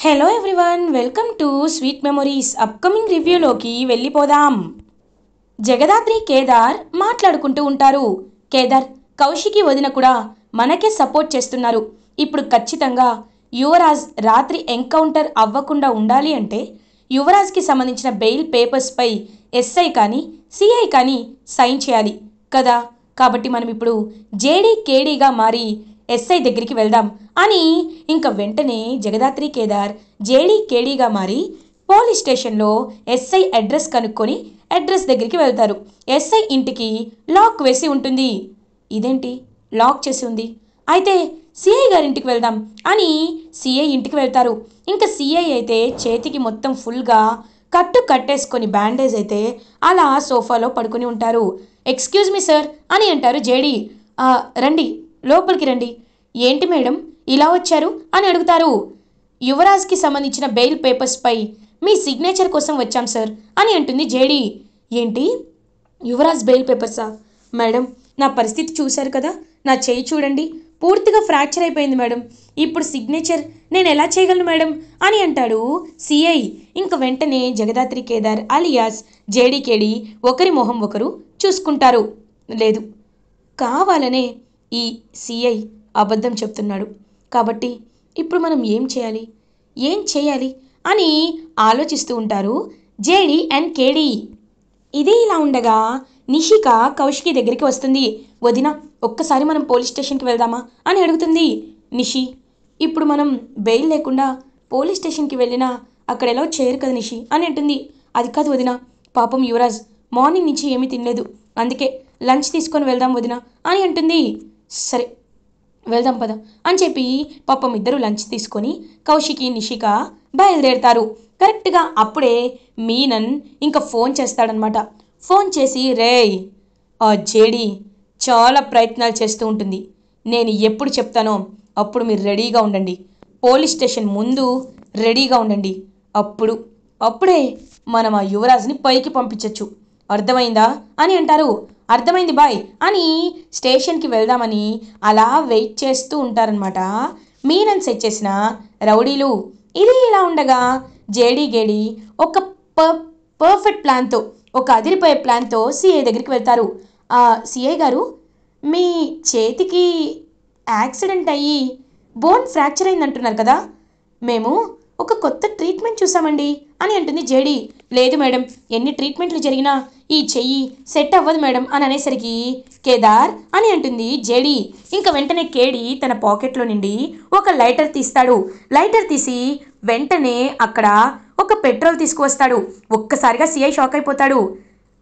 Hello everyone, welcome to sweet memories. Upcoming రివ్యూలోకి వెళ్ళిపోదాం. జగదాత్రి కేదార్ మాట్లాడుకుంటూ ఉంటారు. కేదార్, కౌశికి వదిన కూడా మనకే సపోర్ట్ చేస్తున్నారు. ఇప్పుడు ఖచ్చితంగా యువరాజ్ రాత్రి ఎన్కౌంటర్ అవ్వకుండా ఉండాలి అంటే యువరాజ్కి సంబంధించిన బెయిల్ పేపర్స్పై ఎస్ఐ కానీ సిఐ కానీ సైన్ చేయాలి కదా. కాబట్టి మనం ఇప్పుడు జేడీ కేడీగా మారి ఎస్ఐ దగ్గరికి వెళ్దాం అని ఇంకా వెంటనే జగదాత్రి కేదార్ జేడీ కేడీగా మారి పోలీస్ స్టేషన్లో ఎస్ఐ అడ్రస్ కనుక్కొని అడ్రస్ దగ్గరికి వెళ్తారు. ఎస్ఐ ఇంటికి లాక్ వేసి ఉంటుంది. ఇదేంటి లాక్ చేసి ఉంది, అయితే సిఐ గారింటికి వెళ్దాం అని సిఐ ఇంటికి వెళ్తారు. ఇంకా సిఐ అయితే చేతికి మొత్తం ఫుల్గా కట్టేసుకొని బ్యాండేజ్ అయితే అలా సోఫాలో పడుకొని ఉంటారు. ఎక్స్క్యూజ్ మీ సార్ అని అంటారు జేడీ. రండి, లోపలికి రండి. ఏంటి మేడం ఇలా వచ్చారు అని అడుగుతారు. యువరాజ్కి సంబంధించిన బెయిల్ పేపర్స్పై మీ సిగ్నేచర్ కోసం వచ్చాం సార్ అని అంటుంది జేడీ. ఏంటి, యువరాజ్ బెయిల్ పేపర్సా? మేడం, నా పరిస్థితి చూశారు కదా, నా చేయి చూడండి, పూర్తిగా ఫ్రాక్చర్ అయిపోయింది మేడం. ఇప్పుడు సిగ్నేచర్ నేను ఎలా చేయగలను మేడం అని అంటాడు సిఐ. ఇంక వెంటనే జగదాత్రి కేదార్ అలియాస్ జేడీ కేడీ ఒకరి మొహం ఒకరు చూసుకుంటారు. లేదు, కావాలనే ఈ సిఐ అబద్ధం చెప్తున్నాడు. కాబట్టి ఇప్పుడు మనం ఏం చేయాలి అని ఆలోచిస్తూ ఉంటారు జేడీ అండ్ కేడీ. ఇది ఇలా ఉండగా నిషిక కౌశికి దగ్గరికి వస్తుంది. వదిన, ఒక్కసారి మనం పోలీస్ స్టేషన్కి వెళ్దామా అని అడుగుతుంది. నిషి, ఇప్పుడు మనం బెయిల్ లేకుండా పోలీస్ స్టేషన్కి వెళ్ళినా అక్కడ ఎలా చేయరు కదా నిషి అని అంటుంది. అది కాదు వదిన, పాపం యువరాజ్ మార్నింగ్ నుంచి ఏమీ తినలేదు, అందుకే లంచ్ తీసుకొని వెళ్దాం వదిన అని అంటుంది. సరే వెళ్దాం పద అని చెప్పి పాపం ఇద్దరు లంచ్ తీసుకొని కౌశికి నిషిక బయలుదేరుతారు. కరెక్ట్గా అప్పుడే మీనన్ ఇంకా ఫోన్ చేస్తాడనమాట. ఫోన్ చేసి, రేయ్, ఆ జేడీ చాలా ప్రయత్నాలు చేస్తూ ఉంటుంది, నేను ఎప్పుడు చెప్తానో అప్పుడు మీరు రెడీగా ఉండండి, పోలీస్ స్టేషన్ ముందు రెడీగా ఉండండి, అప్పుడే మనం ఆ యువరాజ్ని పైకి పంపించవచ్చు, అర్థమైందా అని అంటారు. అర్థమైంది బాయ్ అని స్టేషన్కి వెళ్దామని అలా వెయిట్ చేస్తూ ఉంటారనమాట మీనన్ సెట్ చేసిన రౌడీలు. ఇది ఇలా ఉండగా జేడీ గేడీ ఒక పర్ఫెక్ట్ ప్లాన్తో, ఒక అదిరిపోయే ప్లాన్తో సిఐ దగ్గరికి వెళ్తారు. సిఐ గారు, మీ చేతికి యాక్సిడెంట్ అయ్యి బోన్ ఫ్రాక్చర్ అయింది అంటున్నారు కదా, మేము ఒక కొత్త ట్రీట్మెంట్ చూసామండి అని అంటుంది జేడీ. లేదు మేడం, ఎన్ని ట్రీట్మెంట్లు జరిగినా ఈ చెయ్యి సెట్ అవ్వదు మేడం అని అనేసరికి కేదార్ అని అంటుంది జేడీ. ఇంకా వెంటనే కేడీ తన పాకెట్లో నుండి ఒక లైటర్ తీస్తాడు. లైటర్ తీసి వెంటనే అక్కడ ఒక పెట్రోల్ తీసుకువస్తాడు. ఒక్కసారిగా సిఐ షాక్ అయిపోతాడు.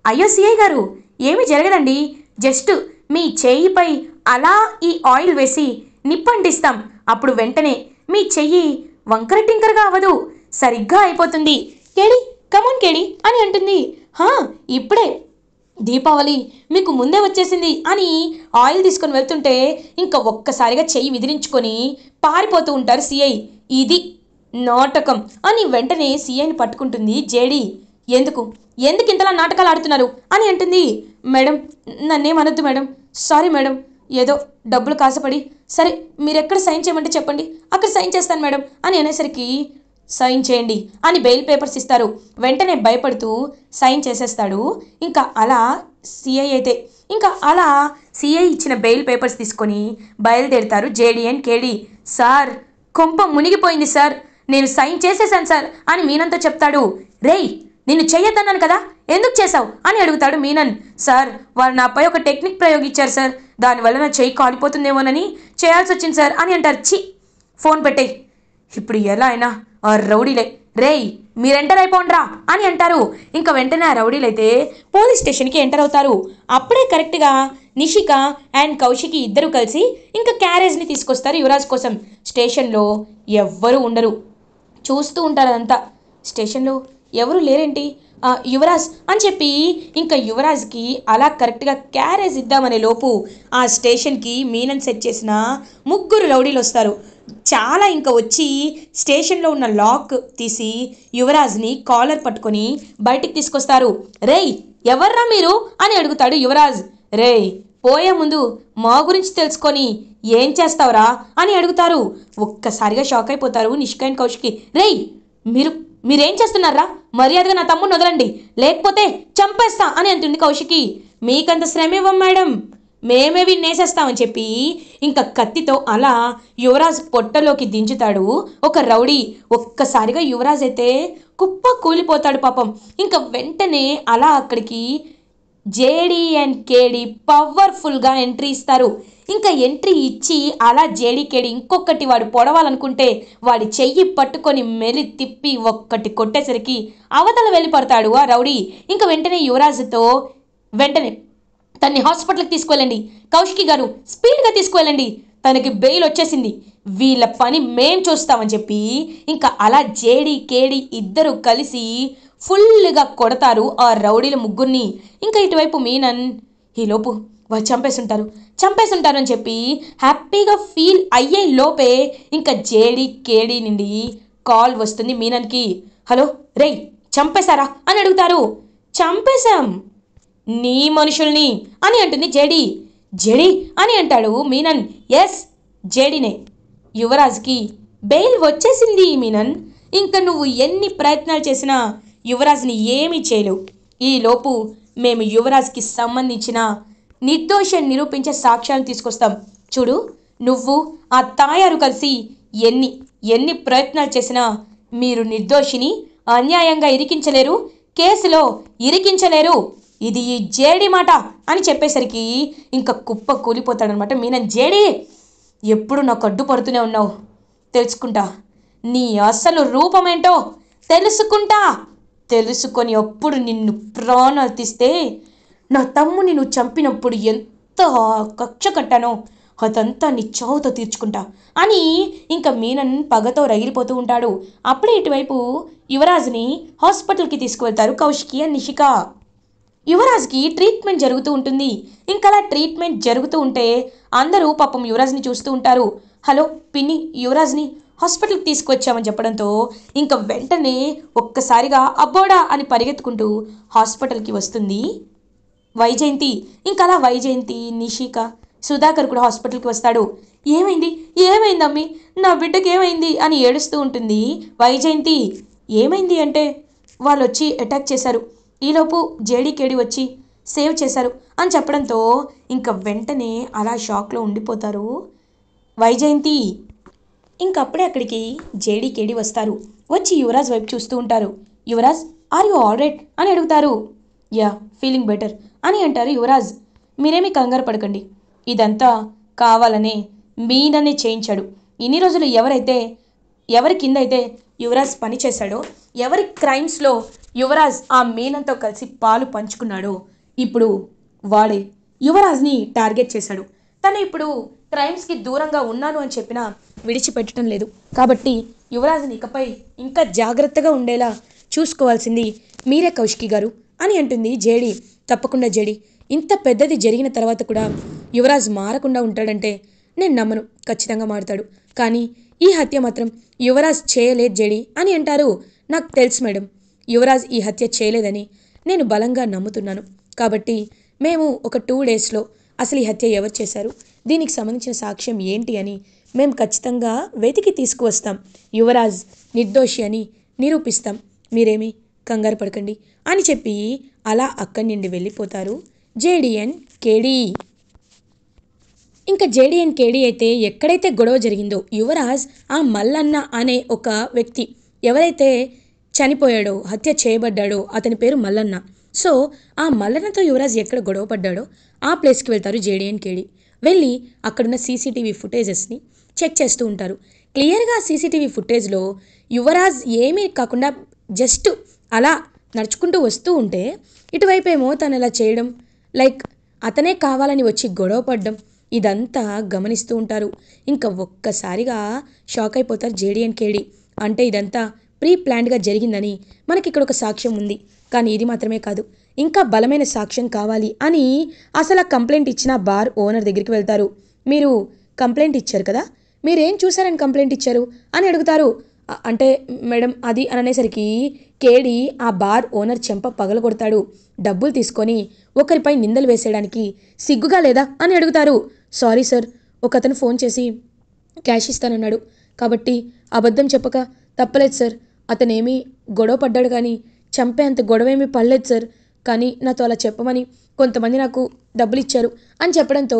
అయ్యో సిఐ గారు, ఏమీ జరగదండి, జస్ట్ మీ చెయ్యిపై అలా ఈ ఆయిల్ వేసి నిప్పంటిస్తాం, అప్పుడు వెంటనే మీ చెయ్యి వంకర టింకరగా అవ్వదు, సరిగ్గా అయిపోతుంది. కేడి, కమాన్ కేడి అని అంటుంది. ఇప్పుడే దీపావళి మీకు ముందే వచ్చేసింది అని ఆయిల్ తీసుకొని వెళ్తుంటే ఇంకా ఒక్కసారిగా చెయ్యి విదిలించుకొని పారిపోతూ ఉంటారు సిఐ. ఇది నాటకం అని వెంటనే సిఐని పట్టుకుంటుంది జేడీ. ఎందుకు ఇంతలా నాటకాలు ఆడుతున్నారు అని అంటుంది. మేడం, నన్నేమనొద్దు మేడం, సారీ మేడం, ఏదో డబ్బులు కాసపడి, సరే మీరెక్కడ సైన్ చేయమంటే చెప్పండి, అక్కడ సైన్ చేస్తాను మేడం అని అనేసరికి సైన్ చేయండి అని బెయిల్ పేపర్స్ ఇస్తారు. వెంటనే భయపడుతూ సైన్ చేసేస్తాడు. ఇంకా అలా సిఐ ఇచ్చిన బెయిల్ పేపర్స్ తీసుకొని బయలుదేరుతారు జేడీ అండ్ కేడీ. సార్, కొంప మునిగిపోయింది సార్, నేను సైన్ చేసేసాను సార్ అని మీనంతో చెప్తాడు. రేయ్, నిన్ను చెయ్యొద్దన్నాను కదా, ఎందుకు చేశావు అని అడుగుతాడు మీనన్. సార్, వారు నాపై ఒక టెక్నిక్ ప్రయోగించారు సార్, దానివల్ల నా చెయ్యి కాలిపోతుందేమోనని చేయాల్సి వచ్చింది సార్ అని అంటారు. ఫోన్ పెట్టేయి, ఇప్పుడు ఎలా అయినా ఆ రౌడీలే, రేయ్ మీరు ఎంటర్ అయిపోండ్రా అని అంటారు. ఇంకా వెంటనే ఆ రౌడీలైతే పోలీస్ స్టేషన్కి ఎంటర్ అవుతారు. అప్పుడే కరెక్ట్గా నిషిక అండ్ కౌశికి ఇద్దరు కలిసి ఇంకా క్యారేజ్ని తీసుకొస్తారు యువరాజ్ కోసం. స్టేషన్లో ఎవ్వరూ ఉండరు, చూస్తూ ఉంటారు అదంతా. స్టేషన్లో ఎవరు లేరేంటి, యువరాజ్ అని చెప్పి ఇంకా యువరాజ్కి అలా కరెక్ట్గా క్యారేజ్ ఇద్దామనే లోపు ఆ స్టేషన్కి మీనన్ సెట్ చేసిన ముగ్గురు రౌడీలు వస్తారు. చాలా ఇంకా వచ్చి స్టేషన్లో ఉన్న లాక్ తీసి యువరాజ్ని కాలర్ పట్టుకొని బయటికి తీసుకొస్తారు. రేయ్, ఎవర్రా మీరు అని అడుగుతాడు యువరాజ్. రేయ్, పోయే ముందు మా గురించి తెలుసుకొని ఏం చేస్తావురా అని అడుగుతారు. ఒక్కసారిగా షాక్ అయిపోతారు నిషిక అండ్ కౌశికి. రేయ్, మీరు మీరేం చేస్తున్నారా? మర్యాదగా నా తమ్ముడిని వదలండి, లేకపోతే చంపేస్తా అని అంటుంది కౌశికి. మీకంత శ్రమ ఇవ్వం మేడం, మేమే విన్నేసేస్తామని చెప్పి ఇంకా కత్తితో అలా యువరాజ్ పొట్టలోకి దించుతాడు ఒక రౌడీ. ఒక్కసారిగా యువరాజ్ అయితే కుప్ప కూలిపోతాడు పాపం. ఇంకా వెంటనే అలా అక్కడికి జేడీ అండ్ కేడీ పవర్ఫుల్గా ఎంట్రీ ఇస్తారు. ఇంకా ఎంట్రీ ఇచ్చి అలా జేడీ కేడీ ఇంకొకటి వాడు పొడవాలనుకుంటే వాడి చెయ్యి పట్టుకొని మెలి తిప్పి ఒక్కటి కొట్టేసరికి అవతల వెళ్ళి పడతాడు ఆ రౌడీ. ఇంకా వెంటనే యువరాజుతో వెంటనే తన్ని హాస్పిటల్కి తీసుకువెళ్ళండి, కౌశికి గారు స్పీడ్గా తీసుకువెళ్ళండి, తనకి బెయిల్ వచ్చేసింది, వీళ్ళ పని మేం చూస్తామని చెప్పి ఇంకా అలా జేడీ కేడీ ఇద్దరు కలిసి ఫుల్గా కొడతారు ఆ రౌడీల ముగ్గురిని. ఇంకా ఇటువైపు మీనన్ ఈలోపు వాళ్ళు చంపేసుంటారు అని చెప్పి హ్యాపీగా ఫీల్ అయ్యే లోపే ఇంకా జేడీ కేడీ నుండి కాల్ వస్తుంది మీనన్కి. హలో రేయ్, చంపేశారా అని అడుగుతారు. చంపేశాం నీ మనుషుల్ని అని అంటుంది జేడీ. జేడీ అని అంటాడు మీనన్. ఎస్, జేడీనే. యువరాజ్కి బెయిల్ వచ్చేసింది మీనన్. ఇంకా నువ్వు ఎన్ని ప్రయత్నాలు చేసినా యువరాజ్ని ఏమీ చేయలేవు. ఈలోపు మేము యువరాజ్కి సంబంధించిన నిర్దోషం నిరూపించే సాక్ష్యాలను తీసుకొస్తాం. చూడు, నువ్వు ఆ తాయారు కలిసి ఎన్ని ప్రయత్నాలు చేసినా మీరు నిర్దోషిని అన్యాయంగా ఇరికించలేరు, కేసులో ఇరికించలేరు, ఇది ఈ జేడీ మాట అని చెప్పేసరికి ఇంకా కుప్ప కూలిపోతాడనమాట మీనన్. జేడీ, ఎప్పుడు నాకు అడ్డుపడుతూనే ఉన్నావు, తెలుసుకుంటా నీ అసలు రూపమేంటో తెలుసుకొని అప్పుడు నిన్ను ప్రాణాలు తీస్తే నా తమ్ముని నువ్వు చంపినప్పుడు ఎంత కక్ష కట్టానో అదంతా నీ చావుతో తీర్చుకుంటా అని ఇంకా మీనన్ పగతో రగిలిపోతూ ఉంటాడు. అప్పుడే ఇటువైపు యువరాజ్ని హాస్పిటల్కి తీసుకువెళ్తారు కౌశికి అండ్ నిషిక. యువరాజ్కి ట్రీట్మెంట్ జరుగుతూ ఉంటుంది. ఇంకా అలా ట్రీట్మెంట్ జరుగుతూ ఉంటే అందరూ పాపం యువరాజ్ని చూస్తూ ఉంటారు. హలో పిన్ని, యువరాజ్ని హాస్పిటల్కి తీసుకొచ్చామని చెప్పడంతో ఇంకా వెంటనే ఒక్కసారిగా అబ్బోడా అని పరిగెత్తుకుంటూ హాస్పిటల్కి వస్తుంది వైజయంతి. ఇంకా అలా వైజయంతి, నిషిక, సుధాకర్ కూడా హాస్పిటల్కి వస్తాడు. ఏమైంది అమ్మి, నా బిడ్డకి ఏమైంది అని ఏడుస్తూ ఉంటుంది వైజయంతి. ఏమైంది అంటే వాళ్ళు వచ్చి అటాక్ చేశారు, ఈలోపు జేడీకేడి వచ్చి సేవ్ చేశారు అని చెప్పడంతో ఇంకా వెంటనే అలా షాక్లో ఉండిపోతారు వైజయంతి. ఇంకప్పుడే అక్కడికి జేడీకేడి వస్తారు. వచ్చి యువరాజ్ వైపు చూస్తూ ఉంటారు. Yuvraj, are you all right అని అడుగుతారు. యా, ఫీలింగ్ బెటర్ అని అంటారు యువరాజ్. మీరేమీ కంగారు పడకండి, ఇదంతా కావాలనే మీననే చేయించాడు. ఇన్ని రోజులు ఎవరి కింద అయితే యువరాజ్ పని చేశాడో, ఎవరి క్రైమ్స్లో యువరాజ్ ఆ మీనంతో కలిసి పాలు పంచుకున్నాడో, ఇప్పుడు వాడే యువరాజ్ని టార్గెట్ చేశాడు. తను ఇప్పుడు క్రైమ్స్కి దూరంగా ఉన్నాను అని చెప్పినా విడిచిపెట్టడం లేదు. కాబట్టి యువరాజ్ని ఇకపై ఇంకా జాగ్రత్తగా ఉండేలా చూసుకోవాల్సింది మీరే కౌశికి గారు అని అంటుంది జేడీ. తప్పకుండా జేడీ, ఇంత పెద్దది జరిగిన తర్వాత కూడా యువరాజ్ మారకుండా ఉంటాడంటే నేను నమ్మను, ఖచ్చితంగా మారుతాడు. కానీ ఈ హత్య మాత్రం యువరాజ్ చేయలేదు జేడీ అని అంటారు. నాకు తెలుసు మేడం, యువరాజ్ ఈ హత్య చేయలేదని నేను బలంగా నమ్ముతున్నాను. కాబట్టి మేము ఒక 2 డేస్లో అసలు ఈ హత్య ఎవరు చేశారు, దీనికి సంబంధించిన సాక్ష్యం ఏంటి అని మేము ఖచ్చితంగా వెతికి తీసుకువస్తాం. యువరాజ్ నిర్దోషి అని నిరూపిస్తాం, మీరేమీ కంగారు పడకండి అని చెప్పి అలా అక్కడి నుండి వెళ్ళిపోతారు జేడీ అండ్ కేడీ. ఇంకా జేడీ అండ్ కేడీ అయితే ఎక్కడైతే గొడవ జరిగిందో, యువరాజ్ ఆ మల్లన్న అనే ఒక వ్యక్తి ఎవరైతే చనిపోయాడో, హత్య చేయబడ్డాడో, అతని పేరు మల్లన్న. సో ఆ మల్లన్నతో యువరాజ్ ఎక్కడ గొడవ పడ్డాడో ఆ ప్లేస్కి వెళ్తారు జేడీ అండ్ కేడీ. వెళ్ళి అక్కడున్న సీసీటీవీ ఫుటేజెస్ని చెక్ చేస్తూ ఉంటారు. క్లియర్గా సీసీటీవీ ఫుటేజ్లో యువరాజ్ ఏమీ కాకుండా జస్ట్ అలా నడుచుకుంటూ వస్తూ ఉంటే, ఇటువైపు ఏమో తను ఇలా చేయడం, లైక్ అతనే కావాలని వచ్చి గొడవ పడ్డం, ఇదంతా గమనిస్తూ ఉంటారు. ఇంకా ఒక్కసారిగా షాక్ అయిపోతారు జేడీ అండ్ కేడీ. అంటే ఇదంతా ప్రీ ప్లాన్డ్గా జరిగిందని మనకి ఇక్కడ ఒక సాక్ష్యం ఉంది, కానీ ఇది మాత్రమే కాదు, ఇంకా బలమైన సాక్ష్యం కావాలి అని అసలు ఆ కంప్లైంట్ ఇచ్చిన బార్ ఓనర్ దగ్గరికి వెళ్తారు. మీరు కంప్లైంట్ ఇచ్చారు కదా, మీరేం చూసారని కంప్లైంట్ ఇచ్చారు అని అడుగుతారు. అంటే మేడం అది అని అనేసరికి కేడీ ఆ బార్ ఓనర్ చెంప పగల కొడతాడు. డబ్బులు తీసుకొని ఒకరిపై నిందలు వేసేయడానికి సిగ్గుగా లేదా అని అడుగుతారు. సారీ సార్, ఒకతను ఫోన్ చేసి క్యాష్ ఇస్తానన్నాడు. కాబట్టి అబద్ధం చెప్పక తప్పలేదు సార్. అతనేమీ గొడవ పడ్డాడు కానీ చంపే అంత గొడవేమీ పడలేదు సార్. కానీ నాతో అలా చెప్పమని కొంతమంది నాకు డబ్బులు ఇచ్చారు అని చెప్పడంతో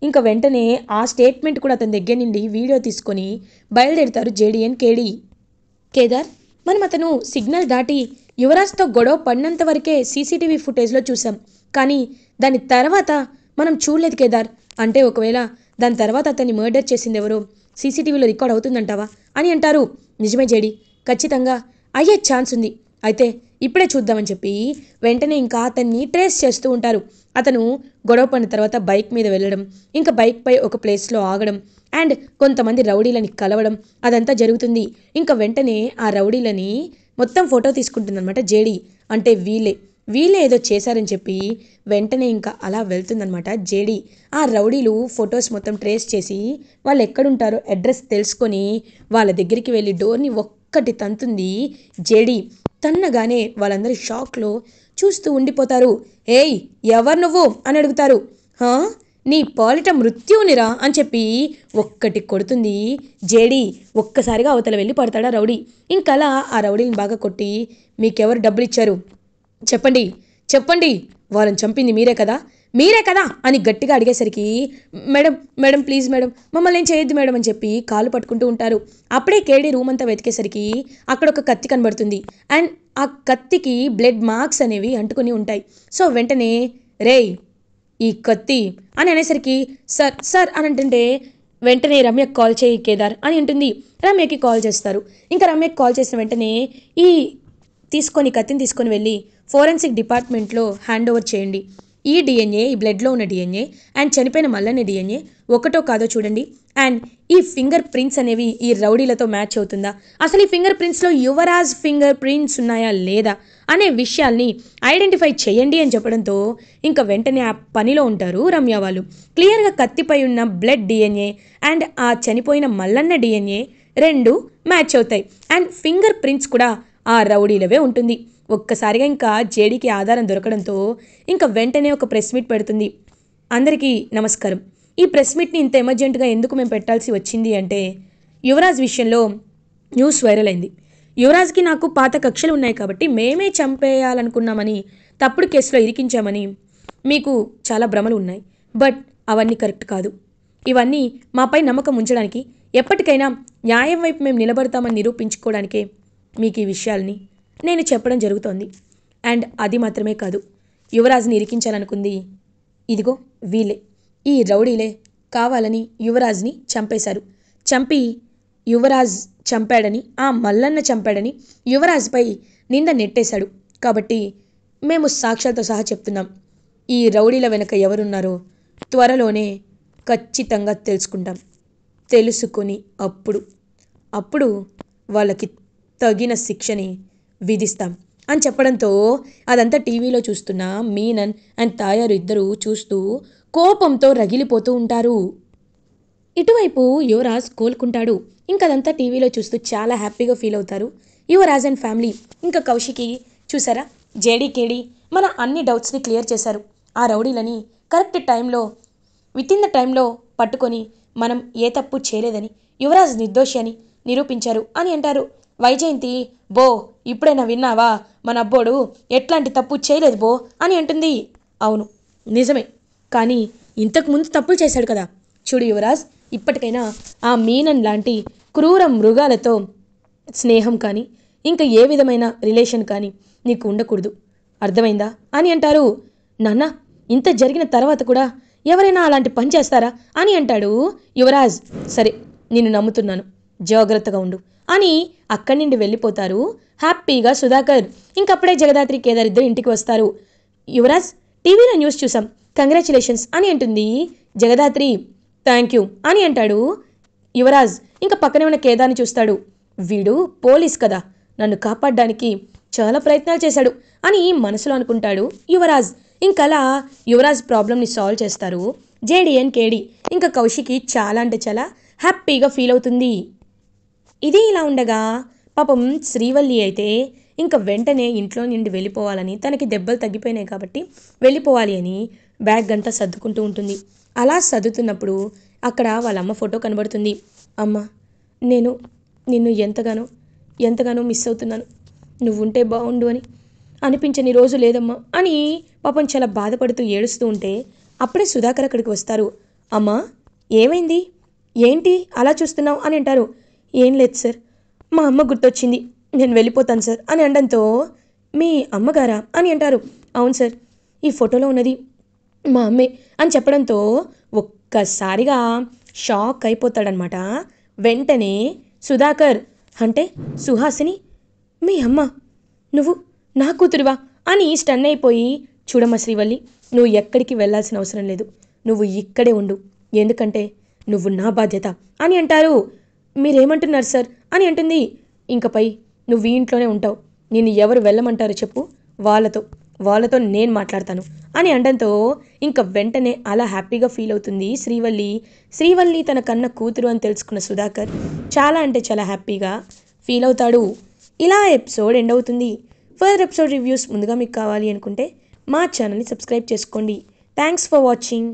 ఇంకా వెంటనే ఆ స్టేట్మెంట్ కూడా అతని దగ్గర నుండి వీడియో తీసుకొని బయలుదేరుతారు జేడీ అండ్ కేడీ. కేదార్, మనం అతను సిగ్నల్ దాటి యువరాజ్తో గొడవ పడినంత వరకే సీసీటీవీ ఫుటేజ్లో చూసాం. కానీ దాని తర్వాత మనం చూడలేదు కేదార్. అంటే ఒకవేళ దాని తర్వాత అతన్ని మర్డర్ చేసింది ఎవరో సీసీటీవీలో రికార్డ్ అవుతుందంటావా అని అంటారు. నిజమే జేడీ, ఖచ్చితంగా అయ్యే ఛాన్స్ ఉంది. అయితే ఇప్పుడే చూద్దామని చెప్పి వెంటనే ఇంకా అతన్ని ట్రేస్ చేస్తూ ఉంటారు. అతను గొడవ పడిన తర్వాత బైక్ మీద వెళ్ళడం, ఇంకా బైక్పై ఒక ప్లేస్లో ఆగడం అండ్ కొంతమంది రౌడీలని కలవడం అదంతా జరుగుతుంది. ఇంకా వెంటనే ఆ రౌడీలని మొత్తం ఫోటో తీసుకుంటుందన్నమాట జేడీ. అంటే వీళ్ళే ఏదో చేశారని చెప్పి వెంటనే ఇంకా అలా వెళ్తుందనమాట జేడీ. ఆ రౌడీలు ఫొటోస్ మొత్తం ట్రేస్ చేసి వాళ్ళు ఎక్కడుంటారో అడ్రస్ తెలుసుకొని వాళ్ళ దగ్గరికి వెళ్ళి డోర్ని ఒక్కటి తంతుంది జేడీ. తన్నగానే వాళ్ళందరూ షాక్లో చూస్తూ ఉండిపోతారు. ఏయ్, ఎవరు నువ్వు అని అడుగుతారు. నీ పాలిట మృత్యువునిరా అని చెప్పి ఒక్కటి కొడుతుంది జేడీ. ఒక్కసారిగా అవతల వెళ్ళి పడతాడా రౌడీ. ఇంకలా ఆ రౌడీని బాగా కొట్టి, మీకెవరు డబ్బులు ఇచ్చారు చెప్పండి, చెప్పండి, వాళ్ళని చంపింది మీరే కదా అని గట్టిగా అడిగేసరికి, మేడం ప్లీజ్ మేడం, మమ్మల్ని ఏం చేయొద్దు మేడం అని చెప్పి కాలు పట్టుకుంటూ ఉంటారు. అప్పుడే కేడీ రూమ్ అంతా వెతికేసరికి అక్కడ ఒక కత్తి కనబడుతుంది. అండ్ ఆ కత్తికి బ్లడ్ మార్క్స్ అనేవి అంటుకుని ఉంటాయి. సో వెంటనే రేయ్ ఈ కత్తి అని అనేసరికి సార్ అని అంటుంటే వెంటనే రమ్యకి కాల్ చేయి కేదార్ అని ఉంటుంది. రమ్యకి కాల్ చేస్తారు. ఇంకా రమ్యకి కాల్ చేసిన వెంటనే ఈ కత్తిని తీసుకొని వెళ్ళి ఫోరెన్సిక్ డిపార్ట్మెంట్లో హ్యాండ్ ఓవర్ చేయండి. ఈ డిఎన్ఏ, ఈ బ్లడ్లో ఉన్న డిఎన్ఏ అండ్ చనిపోయిన మల్లన్న డిఎన్ఏ ఒకటో కాదో చూడండి. అండ్ ఈ ఫింగర్ ప్రింట్స్ అనేవి ఈ రౌడీలతో మ్యాచ్ అవుతుందా, అసలు ఈ ఫింగర్ ప్రింట్స్లో యువరాజ్ ఫింగర్ ప్రింట్స్ ఉన్నాయా లేదా అనే విషయాల్ని ఐడెంటిఫై చేయండి అని చెప్పడంతో ఇంకా వెంటనే ఆ పనిలో ఉంటారు రమ్య వాళ్ళు. క్లియర్గా కత్తిపై ఉన్న బ్లడ్ డిఎన్ఏ అండ్ ఆ చనిపోయిన మల్లన్న డిఎన్ఏ రెండు మ్యాచ్ అవుతాయి. అండ్ ఫింగర్ ప్రింట్స్ కూడా ఆ రౌడీలవే ఉంటుంది. ఒక్కసారిగా ఇంకా జేడీకి ఆధారం దొరకడంతో ఇంకా వెంటనే ఒక ప్రెస్ మీట్ పెడుతుంది. అందరికీ నమస్కారం. ఈ ప్రెస్ మీట్ని ఇంత ఎమర్జెంట్గా ఎందుకు మేము పెట్టాల్సి వచ్చింది అంటే, యువరాజ్ విషయంలో న్యూస్ వైరల్ అయింది. యువరాజ్కి నాకు పాత కక్షలు ఉన్నాయి కాబట్టి మేమే చంపేయాలనుకున్నామని, తప్పుడు కేసులో ఇరికించామని మీకు చాలా భ్రమలు ఉన్నాయి. బట్ అవన్నీ కరెక్ట్ కాదు. ఇవన్నీ మాపై నమ్మకం ఉంచడానికి, ఎప్పటికైనా న్యాయం వైపు మేము నిలబడతామని నిరూపించుకోవడానికే మీకు ఈ విషయాల్ని నేను చెప్పడం జరుగుతోంది. అండ్ అది మాత్రమే కాదు, యువరాజ్ని ఇరికించాలనుకుంది ఇదిగో వీళ్ళే, ఈ రౌడీలే కావాలని యువరాజ్ని చంపేశారు. చంపి యువరాజ్ చంపాడని, ఆ మల్లన్న చంపాడని యువరాజ్పై నింద నెట్టేశాడు. కాబట్టి మేము సాక్ష్యాలతో సహా చెప్తున్నాం, ఈ రౌడీల వెనక ఎవరున్నారో త్వరలోనే ఖచ్చితంగా తెలుసుకొని అప్పుడు వాళ్ళకి తగిన శిక్షని విధిస్తాం అని చెప్పడంతో అదంతా టీవీలో చూస్తున్న మీనన్ అండ్ తాయారు ఇద్దరు చూస్తూ కోపంతో రగిలిపోతూ ఉంటారు. ఇటువైపు యువరాజ్ కోలుకుంటాడు. ఇంకదంతా టీవీలో చూస్తూ చాలా హ్యాపీగా ఫీల్ అవుతారు యువరాజ్ అండ్ ఫ్యామిలీ. ఇంకా కౌశికి చూసారా, జేడీ కేడీ మన అన్ని డౌట్స్ని క్లియర్ చేశారు. ఆ రౌడీలని కరెక్ట్ టైంలో వితిన్ ద టైంలో పట్టుకొని మనం ఏ తప్పు చేయలేదని, యువరాజ్ నిర్దోషి అని నిరూపించారు అని అంటారు. వైజయంతి, బో ఇప్పుడైనా విన్నావా, మన అబ్బోడు ఎట్లాంటి తప్పు చేయలేదు బో అని అంటుంది. అవును నిజమే, కానీ ఇంతకుముందు తప్పులు చేశాడు కదా. చూడు యువరాజ్, ఇప్పటికైనా ఆ మీనన్ లాంటి క్రూర మృగాలతో స్నేహం కానీ ఇంకా ఏ విధమైన రిలేషన్ కానీ నీకు ఉండకూడదు, అర్థమైందా అని అంటారు. నాన్న, ఇంత జరిగిన తర్వాత కూడా ఎవరైనా అలాంటి పని చేస్తారా అని అంటాడు యువరాజ్. సరే నిన్ను నమ్ముతున్నాను, జాగ్రత్తగా ఉండు అని అక్కడి నుండి వెళ్ళిపోతారు హ్యాపీగా సుధాకర్. ఇంకప్పుడే జగదాత్రి కేదార్ ఇద్దరు ఇంటికి వస్తారు. యువరాజ్, టీవీలో న్యూస్ చూసాం, కంగ్రాచులేషన్స్ అని అంటుంది జగదాత్రి. థ్యాంక్ యూ అని అంటాడు యువరాజ్. ఇంకా పక్కనే ఉన్న కేదార్ని చూస్తాడు. వీడు పోలీస్ కదా, నన్ను కాపాడడానికి చాలా ప్రయత్నాలు చేశాడు అని మనసులో అనుకుంటాడు యువరాజ్. ఇంకలా యువరాజ్ ప్రాబ్లమ్ని సాల్వ్ చేస్తారు జేడీ అండ్ కేడీ. ఇంకా కౌశికి చాలా అంటే చాలా హ్యాపీగా ఫీల్ అవుతుంది. ఇది ఇలా ఉండగా పాపం శ్రీవల్లి అయితే ఇంకా వెంటనే ఇంట్లో నుండి వెళ్ళిపోవాలని, తనకి దెబ్బలు తగ్గిపోయినాయి కాబట్టి వెళ్ళిపోవాలి అని బ్యాగ్ అంతా సర్దుకుంటూ ఉంటుంది. అలా సర్దుతున్నప్పుడు అక్కడ వాళ్ళ అమ్మ ఫోటో కనబడుతుంది. అమ్మ, నేను నిన్ను ఎంతగానో మిస్ అవుతున్నాను. నువ్వుంటే బాగుండు అని అనిపించని రోజు లేదమ్మా అని పాపం చాలా బాధపడుతూ ఏడుస్తూ ఉంటే అప్పుడే సుధాకర్ అక్కడికి వస్తారు. అమ్మా, ఏమైంది, ఏంటి అలా చూస్తున్నావు అని అంటారు. ఏం లేదు సార్, మా అమ్మ గుర్తొచ్చింది, నేను వెళ్ళిపోతాను సార్ అని అనడంతో మీ అమ్మగారా అని అంటారు. అవును సార్, ఈ ఫోటోలో ఉన్నది మా అమ్మే అని చెప్పడంతో ఒక్కసారిగా షాక్ అయిపోతాడనమాట. వెంటనే సుధాకర్, అంటే సుహాసిని మీ అమ్మ, నువ్వు నా కూతురువా అని స్టన్ అయిపోయి, చూడమ్మ శ్రీవల్లి, నువ్వు ఎక్కడికి వెళ్ళాల్సిన అవసరం లేదు, నువ్వు ఇక్కడే ఉండు, ఎందుకంటే నువ్వు నా బాధ్యత అని అంటారు. మీరేమంటున్నారు సార్ అని అంటుంది. ఇంకపై నువ్వు ఈ ఇంట్లోనే ఉంటావు, నిన్ను ఎవరు వెళ్ళమంటారో చెప్పు, వాళ్ళతో నేను మాట్లాడతాను అని అనడంతో ఇంకా వెంటనే అలా హ్యాపీగా ఫీల్ అవుతుంది శ్రీవల్లి తన కన్న కూతురు అని తెలుసుకున్న సుధాకర్ చాలా అంటే చాలా హ్యాపీగా ఫీల్ అవుతాడు. ఇలా ఎపిసోడ్ ఎండ్ అవుతుంది. ఫర్దర్ ఎపిసోడ్ రివ్యూస్ ముందుగా మీకు కావాలి అనుకుంటే మా ఛానల్ని సబ్స్క్రైబ్ చేసుకోండి. Thanks for watching.